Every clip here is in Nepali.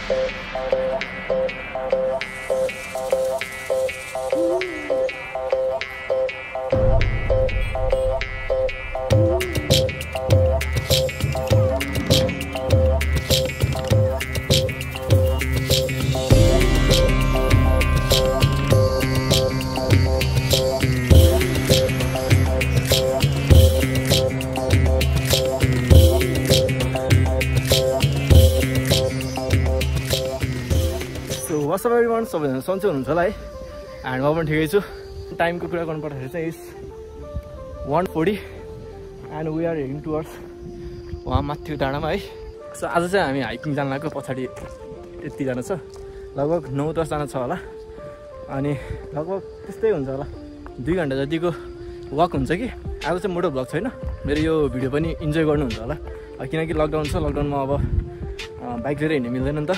What's up everyone? सबैजना सन्चै हुनुहुन्छ होला है एन्ड म पनि ठिकै छु टाइमको कुरा गर्नु पर्दाखेरि चाहिँ is 1:40 and we are heading towards वहाँ माथि डाँडामा है सो आज चाहिँ हामी हाइकिङ जान लागेको पछाडि यतिजना छ लगभग 9-10 जना छ होला अनि लगभग त्यस्तै हुन्छ होला 2 घण्टा जतिको वक हुन्छ कि आज चाहिँ मोटो भ्लग छैन मेरो यो भिडियो पनि इन्जोय गर्नुहुन्छ होला किनकि लकडाउन छ लकडाउनमा अब बाइक लिएर हिँड्नु मिल्दैन नि त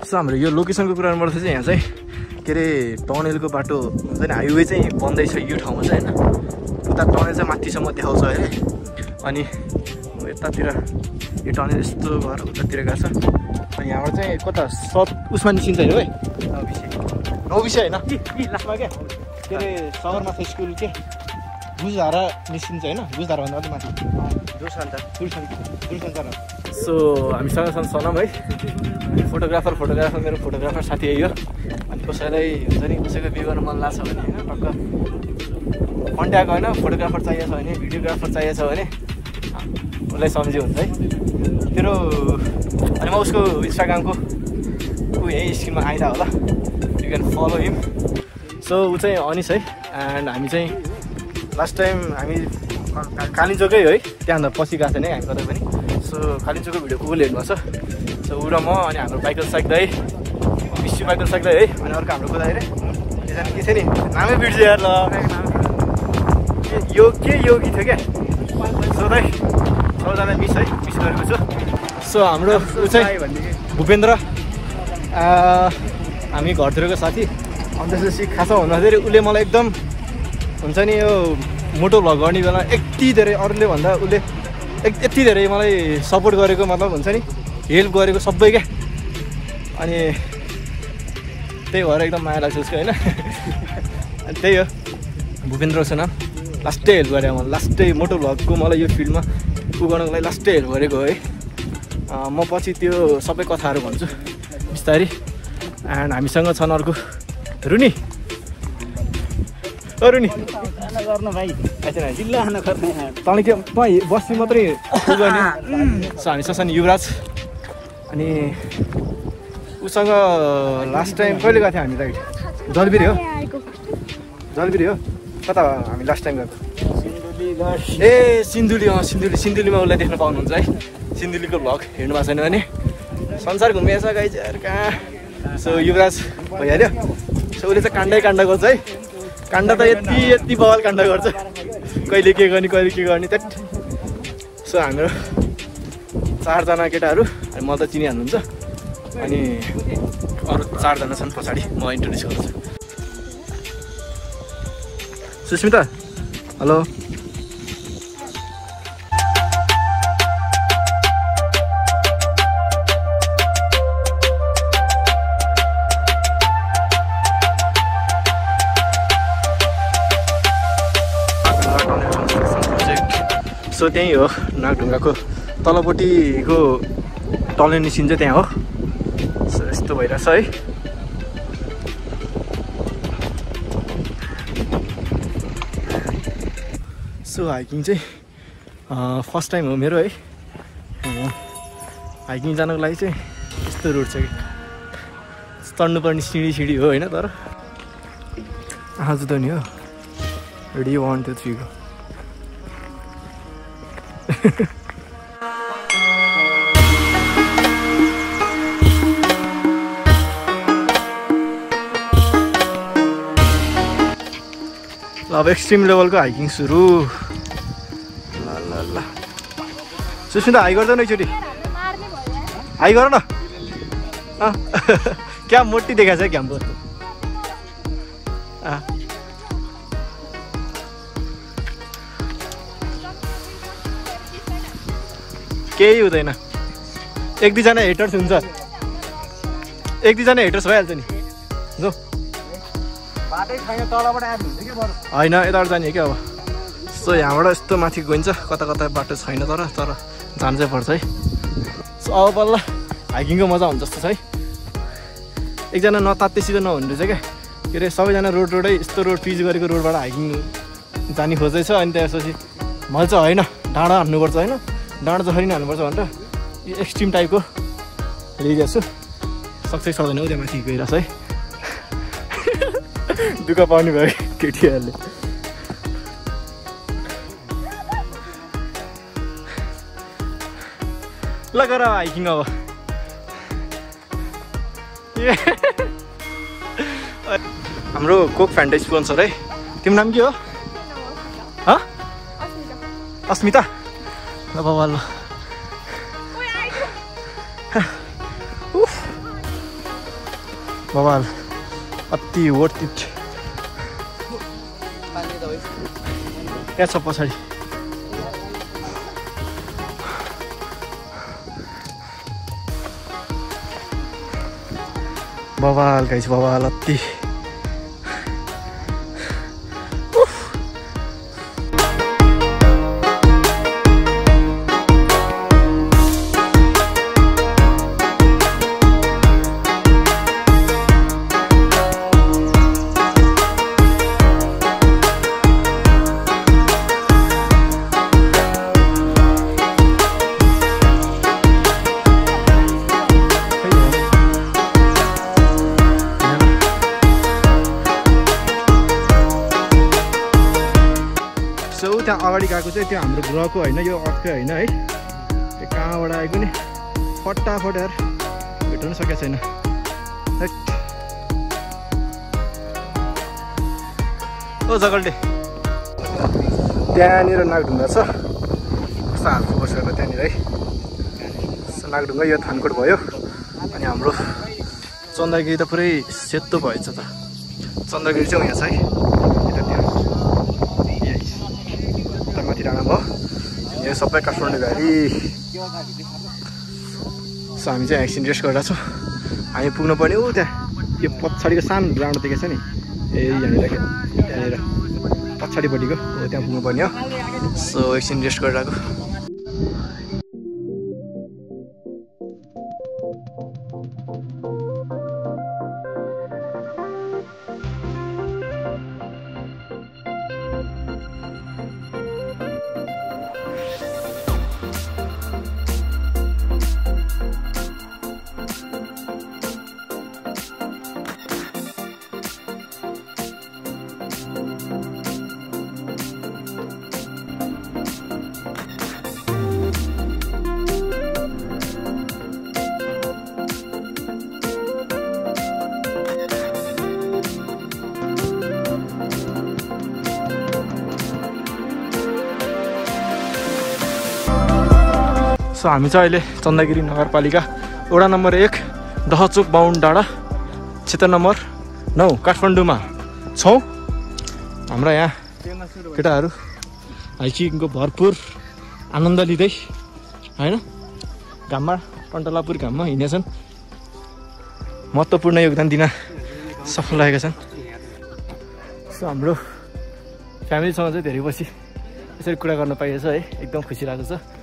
सो हाम्रो यो लोकेसनको कुरा गर्नुपर्दा चाहिँ यहाँ चाहिँ के अरे टनेलको बाटो हुन्छ नि हाइवे चाहिँ बन्दैछ यो ठाउँमा चाहिँ होइन उता टनेल चाहिँ माथिसम्म देखाउँछ अरे अनि यतातिर यो टनेल यस्तो घर उतातिर गएको छ अनि यहाँबाट चाहिँ कता उसमा निस्किन्छ होइन है नौबिसे होइन लास्टमा क्या के अरे सगरमाथा स्कुल के बुझधारा निस्किन्छ होइन बुझधाराभन्दा अलिक माथि दूरसञ्चार सो हामीसँग छन् सनम है फोटोग्राफर मेरो फोटोग्राफर साथी है यो अनि कसैलाई हुन्छ नि कसैको बिहे गर्न मन लाग्छ भने होइन टक्क कन्ट्याक्ट होइन फोटोग्राफर चाहिएको छ भने भिडियोग्राफर चाहिएको छ भने उसलाई सम्झियो हुन्छ है तेरो अनि म उसको इन्स्टाग्रामको यही स्क्रिनमा आइदा होला you can follow him so ऊ चाहिँ अनिस है एन्ड हामी चाहिँ लास्ट टाइम हामी कालिम्पोङकै है त्यहाँभन्दा पछि गएको थिएन हामी कतै पनि सो कालिम्पोङको भिडियो को हेर्नु भएको छ सो ऊ र म अनि हाम्रो बाइकल साइक्दै विश्व बाइकल साइक्दै है अनि अर्को हाम्रो कुदाएर एकजना के थियो नि नामै बिर्स्यो यार ल यो के योगी थियो क्या सोधै सबैजना मिस गरेको छु सो हाम्रो ऊ चाहिँ भूपेन्द्र हामी घरतिरको साथी अनि त्यसपछि खासमा भन्दाखेरि उसले मलाई एकदम हुन्छ नि यो मोटो भ्लग गर्ने बेला यति धेरै अरूले भन्दा उसले यति धेरै मलाई सपोर्ट गरेको मतलब हुन्छ नि हेल्प गरेको सबै क्या अनि त्यही भएर एकदम माया लाग्छ उसको होइन अनि त्यही हो भूपेन्द्र छ नाम लास्टै हेल्प गरे मलाई लास्टै मोटो भ्लगको मलाई यो फिल्डमा उ गर्नको लागि लास्टै हेल्प गरेको है म पछि त्यो सबै कथाहरू भन्छु बिस्तारै एन्ड हामीसँग छन् अर्को रुनी रुनी गर्न भाइ जिल्ला खान गर्ने तँले के बस्ती मात्रै गर्ने सो हामीसँग छन् युवराज अनि उसँग लास्ट टाइम कहिले गएको थियो हामी राइड जलबिरी हो कता हामी लास्ट टाइम गएको ए सिन्धुलीमा उसलाई देख्न पाउनुहुन्छ है सिन्धुलीको भ्लग हेर्नु भएको छैन भने संसार घुमेछ गाई चाहिँ कहाँ सो युवराज भइहाल्यो सो उसले चाहिँ काण्ड गर्छ है काण्ड त यति बवाल काण्ड गर्छ कहिले के गर्ने त्यट सो हाम्रो 4 जना केटाहरू अनि म त चिनिहाल्नुहुन्छ अनि अरू 4 जना छन् पछाडि म इन्ट्रोड्युस गर्छु सुस्मिता हेलो सो त्यही हो नागढुङ्गाको तलपट्टिको टनेल निस्किन्छ त्यहाँ हो सो यस्तो भइरहेछ है सो हाइकिङ चाहिँ फर्स्ट टाइम हो मेरो है हाइकिङ जानको लागि चाहिँ यस्तो रोड छ कि चढ्नुपर्ने सिँढी हो होइन तर आज त नि हो रेडी 1 2 3 go अब एक्सट्रिम लेभलको हाइकिङ सुरु ल सुस्मिता हाई गर्दैन एकचोटि हाई गर न क्या मोटी देखाएको छ क्याम्पो केही हुँदैन 1-2 जना हेटर्स हुन्छ एक दुईजना हेटर्स भइहाल्छ नि जो बाटै छैन तलबाट आएको हुन्छ कि बरु होइन यताबाट जाने क्या अब सो यहाँबाट यस्तो माथि गइन्छ कता कता बाटो छैन तर जान चाहिँ पर्छ है सो अब बल्ल हाइकिङको मजा हुन्छ जस्तो छ है एकजना नतातेसित नहुने रहेछ क्या के अरे सबैजना रोडै यस्तो रोड पिच गरेको रोडबाट हाइकिङ जाने खोज्दैछ अनि त्यसपछि मैले चाहिँ होइन डाँडा हान्नुपर्छ होइन डाँडा जसरी नै हान्नुपर्छ भनेर यो एक्सट्रिम टाइपको लिइदिएको छु सक्छ सक्दैन उ त्यहाँ माथि गइरहेछ है दुःख पाउने भयो केटीहरूले ल गर हाइकिङ अब हाम्रो कोक फ्यान्टा स्पोन्सर है तिम्रो नाम के हो अस्मिता ल बाबा ल बाबा अति वर्थ इट त्यहाँ छ पछाडि बवाल गाइस बवाल अति त्यहाँ अगाडि गएको चाहिँ त्यो हाम्रो ग्रहको होइन यो अर्थकै होइन है त्यो कहाँबाट आएको नि फटाफट यार भेट्नु सकेको छैन ओ जगल्टे त्यहाँनिर नागढुङ्गा छ कस्तो हालको बसेर त्यहाँनिर है नागढुङ्गा यो थानकोट भयो अनि हाम्रो चन्द्रगिरी त पुरै सेतो भएछ त चन्द्रगिरी चाहिँ यहाँ छ है माथि डाँडा भयो यो सबै काठमाडौँ भ्याली सो हामी चाहिँ एकछिन रेस्ट गरिरहेको छौँ हामी पुग्नु पर्ने हो त्यहाँ यो पछाडिको सानो डाँडो देखेको छ नि यहाँनिर त्यहाँनिर पछाडिपट्टिको हो त्यहाँ पुग्नु पर्ने हो सो एकछिन रेस्ट गरिरहेको सो हामी चाहिँ अहिले चन्द्रगिरी नगरपालिका वडा नम्बर 1 दहचोक बाहुन डाँडा क्षेत्र नम्बर 9 काठमाडौँमा छौँ हाम्रा यहाँ केटाहरू हाइकिङको भरपुर आनन्द लिँदै होइन घाममा टन्टलापुर घाममा हिँडेछन् महत्त्वपूर्ण योगदान दिन सफल रहेका छन् सो हाम्रो फ्यामिलीसँग चाहिँ धेरै पछि यसरी कुरा गर्न पाइएछ है एकदम खुसी लागेको छ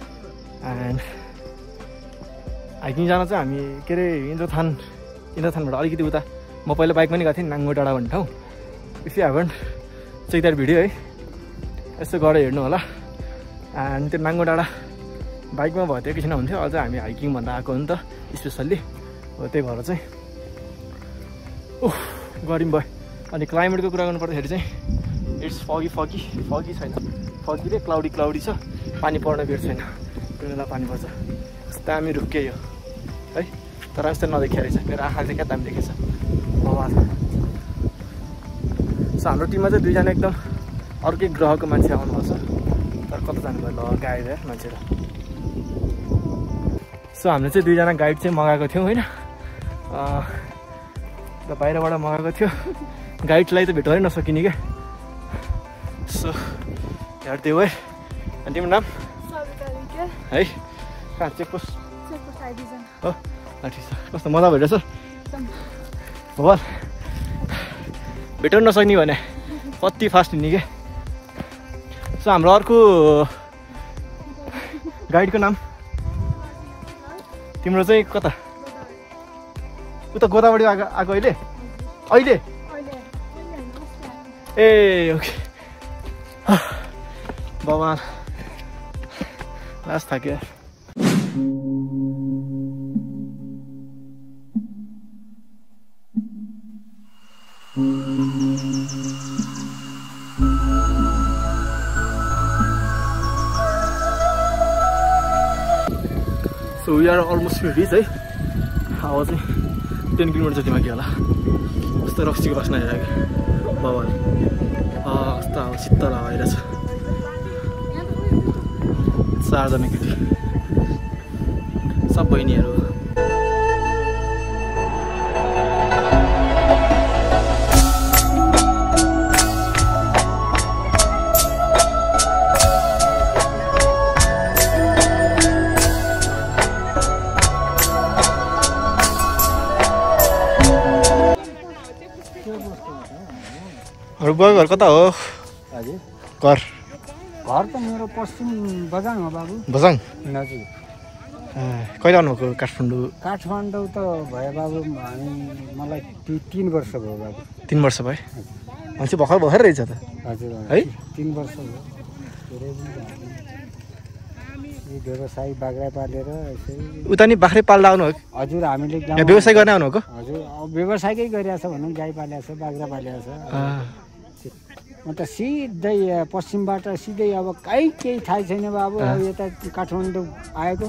एन्ड हाइकिङ जान चाहिँ हामी के अरे इन्द्रथानबाट अलिकति उता म पहिला बाइकमा नि गएको थिएँ नाङ्गो डाँडा भन्ने ठाउँ if you haven't check that video है यसो गएर हेर्नु होला एन्ड त्यो नाङ्गो डाँडा बाइकमा भयो त्यो एकैछिन हुन्थ्यो अझ हामी हाइकिङ भन्दा आएको हो नि त स्पेसल्ली हो त्यही भएर चाहिँ ओह गरौँ भयो अनि क्लाइमेटको कुरा गर्नुपर्दाखेरि चाहिँ इट्स फगी छैन फगी क्लाउडी छ पानी पर्न बेर छैन कुनै बेला पानी पर्छ दामी रुक्के यो है तर यस्तो नदेखिया रहेछ मेरो आँखा चाहिँ क्या दामी देखेछ सो हाम्रो टिममा चाहिँ दुईजना एकदम अर्कै ग्रहको मान्छे आउनुभएको छ तर कता जानुभयो ल गाइड यार मान्छेहरू सो हामीले चाहिँ दुईजना गाइड चाहिँ मगाएको थियौँ होइन बाहिरबाट मगाएको थियो गाइडलाई त भेट्नै नसकिने क्या सो हेर्दै है अनि तिम्रो नाम है कहाँ चेकपोस्ट हो ठिक छ कस्तो मजा भइरहेछ बल भेटाउन नसक्ने भने कति फास्ट हिँड्ने क्या। सो हाम्रो अर्को गाइडको नाम तिम्रो चाहिँ कता उता गोदावरी आएको अहिले अहिले ए ओके बाबा लास्ट थाक्यो। So we are almost reach है। हावा चाहिँ 10 किलोमिटर जति माथि होला। कस्तो रक्सीको बास्ना आइरहेको बाबाले कस्तो अब शीतल हावा आइरहेछ। 4 जना केटी सब बहिनीहरू। बुवा घर कता हो? हजुर घर घर त मेरो पश्चिम बजाङ हो बाबु। बजाङ हजुर। कहिले आउनुभएको काठमाडौँ? काठमाडौँ त भयो बाबु मलाई 3 वर्ष भयो बाबु। 3 वर्ष भयो? मान्छे भर्खर भर्खर रहेछ त। हजुर है 3 वर्ष भयो। व्यवसाय बाख्रा पालेर यसरी उता नि बाख्रै पाल्दा आउनु हो? हजुर हामीले व्यवसाय गर्न आउनु हो? हजुर व्यवसायकै गरिरहेको छ भनौँ। गाई पालेको छ बाख्रा पालेको छ। म त सिधै पश्चिमबाट सिधै अब केही थाहै छैन बाबु। अब यता काठमाडौँ आएको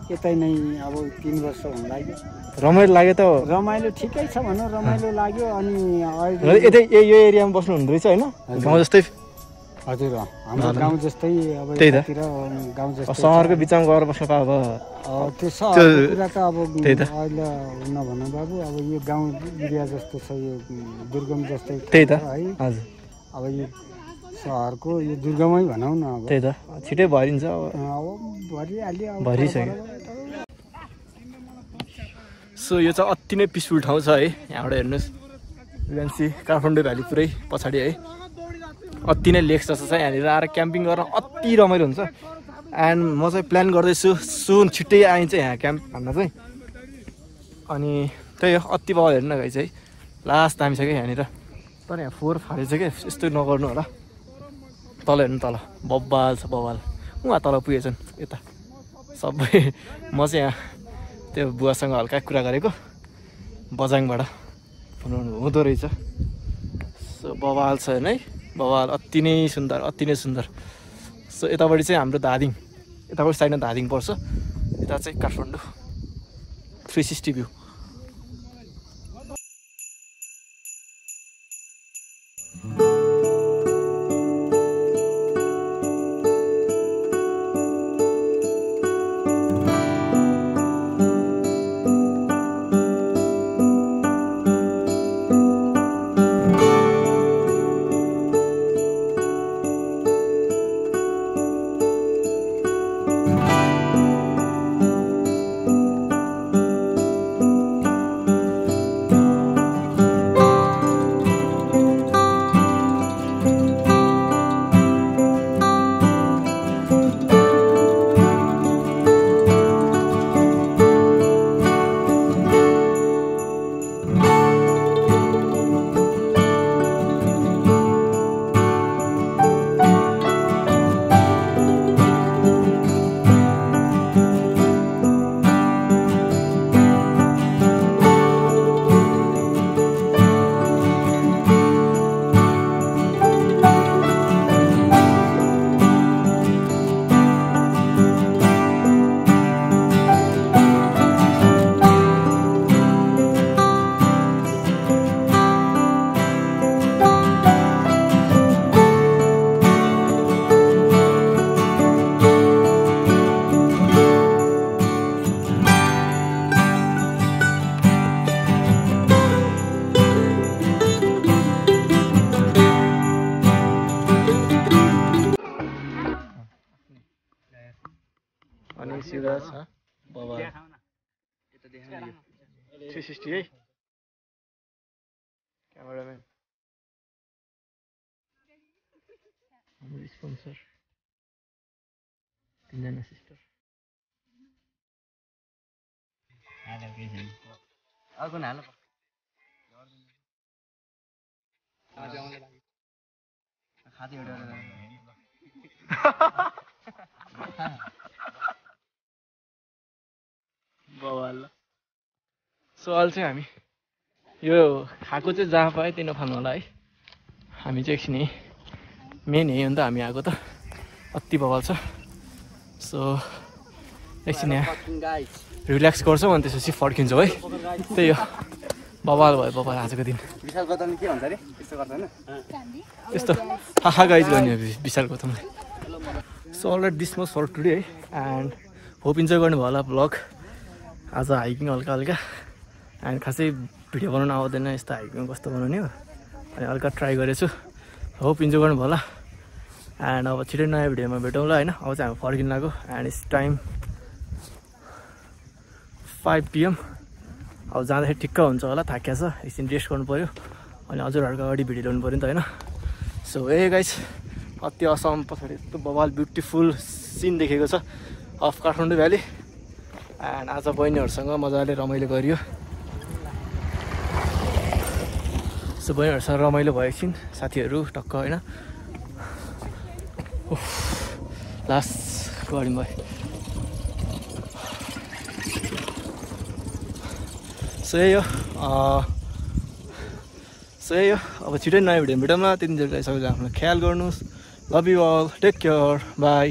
यतै नै अब 3 वर्ष हुन लाग्यो। रमाइलो लाग्यो त? रमाइलो ठिकै छ भनौँ। रमाइलो लाग्यो। अनि यतै यो एरियामा बस्नु हुँदो रहेछ होइन? गाउँ जस्तै? हजुर हाम्रो गाउँ जस्तै। अब त्यही त गाउँ जस्तै। सहरको बिचमा गएर बस्नु पायो अब त्यो सहरको कुरा त अब अहिले नभनौँ बाबु। अब यो गाउँ एरिया जस्तो छ यो दुर्गम जस्तै। त्यही त है हजुर। अब यो सहरको यो दुर्गमै भनौँ न। अब त्यही त छिटै भरिन्छ। अब भरिहाल्यो। भरिसक्यो। सो यो चाहिँ अति नै पिसफुल ठाउँ छ है। यहाँबाट हेर्नुहोस् युएनसी काठमाडौँ भ्याली पुरै पछाडि है। अति नै लेक जस्तो छ। यहाँनिर आएर क्याम्पिङ गर्न अति रमाइलो हुन्छ। एन्ड म चाहिँ प्लान गर्दैछु सुन छिट्टै आइन्छ यहाँ क्याम्प भन्न चाहिँ। अनि त्यही हो अति बवाल हेर्नु गाई चाहिँ लास्ट दामी छ क्या यहाँनिर। तर यहाँ 4 फालेछ क्या। यस्तो नगर्नु होला। तल हेर्नु तल बब्बाल छ बवाल। उहाँ तल पुगेछन् यता सबै। म चाहिँ यहाँ त्यो बुवासँग हल्का कुरा गरेको बजाङबाट हुँदो रहेछ। सो बवाल छ है। बवाल अति नै सुन्दर अति नै सुन्दर। सो यतापट्टि चाहिँ हाम्रो धादिङ यतापट्टि साइडमा धादिङ पर्छ। यता चाहिँ काठमाडौँ 360 भ्यू। अनि सिधा छ बाबा 360 है। Cameraman. हाम्रो स्पोन्सर 3 जना सिस्टर अर्को नालो खाती एउटा बवाल सवाल चाहिँ हामी यो खाएको चाहिँ जहाँ पायो त्यही नखानु होला है हामी चाहिँ एकछिन मेन यही हो नि त हामी आएको त अति बवाल छ सो एकछिन यहाँ रिल्याक्स गर्छौँ अनि त्यसपछि फर्किन्छौँ है त्यही हो बवाल भयो बवाल आजको दिन त्यस्तो हाहा गाइज गर्ने विशाल गौतमले so already this much for today है एन्ड होप इन्जोय गर्नुभयो होला ब्लग आज हाइकिङ हल्का हल्का एन्ड खासै भिडियो बनाउनु आउँदैन यस्तो हाइकिङ कस्तो बनाउने हो अनि हल्का ट्राई गरेछु होप इन्जोय गर्नुभयो होला एन्ड अब छिटै नयाँ भिडियोमा भेटौँला होइन अब चाहिँ हामी फर्किन लाग्यो एन्ड इट्स टाइम 5 PM अब जाँदाखेरि ठिक्क हुन्छ होला थाकिया छ एकछिन रेस्ट गर्नु पऱ्यो अनि हजुरहरूको अगाडि भिडियो ल्याउनु पऱ्यो नि त होइन सो ए गाइस अति असम पछाडि यस्तो बवाल ब्युटिफुल सिन देखेको छ अफ काठमाडौँ भ्याली एन्ड आज बहिनीहरूसँग मजाले रमाइलो गरियो सो बहिनीहरूसँग रमाइलो भयो एकछिन साथीहरू टक्क होइन लास्ट गऱ्यौँ भयो सो यही हो अब छिटै नयाँ भिडियो भेटौँला त्यतिन्जेल सबैले आफ्नो ख्याल गर्नुहोस् love you all take care by